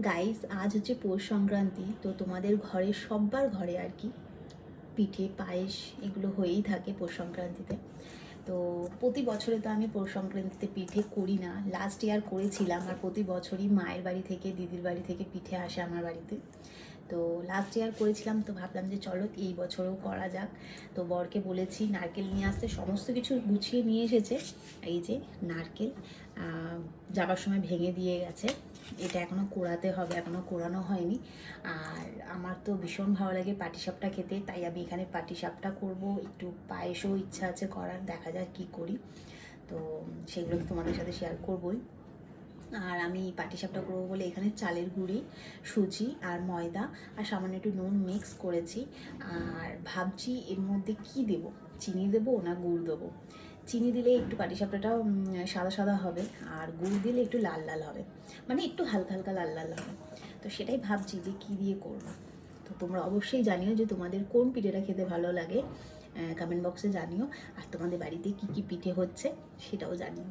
Guys, আজ হচ্ছে পৌষ সংক্রান্তি। তো তোমাদের ঘরে সব্বার ঘরে আর কি পিঠে পায়েস এগুলো হয়েই থাকে পৌষ সংক্রান্তিতে। তো প্রতি বছরে তো আমি পৌষ সংক্রান্তিতে পিঠে করি না, লাস্ট ইয়ার করেছিলাম। আর প্রতি বছরই মায়ের বাড়ি থেকে দিদির বাড়ি থেকে পিঠে আসে আমার বাড়িতে। তো লাস্ট ইয়ার করেছিলাম, তো ভাবলাম যে চলো এই বছরও করা যাক। তো বরকে বলেছি নারকেল নিয়ে আসতে, সমস্ত কিছু গুছিয়ে নিয়ে এসেছে। এই যে নারকেল যাবার সময় ভেঙে দিয়ে গেছে, এটা এখনও কোড়াতে হবে, এখনও কোড়ানো হয়নি। আর আমার তো ভীষণ ভালো লাগে পাটিসাপটা খেতে, তাই আমি এখানে পাটিসাপটা করব। একটু পায়েসও ইচ্ছা আছে করার, দেখা যাক কী করি। তো সেগুলো তো তোমাদের সাথে শেয়ার করবই। আর আমি পাটিসাপটা করবো বলে এখানে চালের গুঁড়ি, সুজি আর ময়দা আর সামান্য একটু নুন মিক্স করেছি। আর ভাবছি এর মধ্যে কি দেব, চিনি দেবো না গুড় দেবো। চিনি দিলে একটু পাটিসাপটাটাও সাদা সাদা হবে, আর গুড় দিলে একটু লাল লাল হবে, মানে একটু হালকা হালকা লাল লাল হবে। তো সেটাই ভাবছি যে কী দিয়ে করবো। তো তোমরা অবশ্যই জানিও যে তোমাদের কোন পিঠেটা খেতে ভালো লাগে, কমেন্ট বক্সে জানিও। আর তোমাদের বাড়িতে কী কী পিঠে হচ্ছে সেটাও জানিও।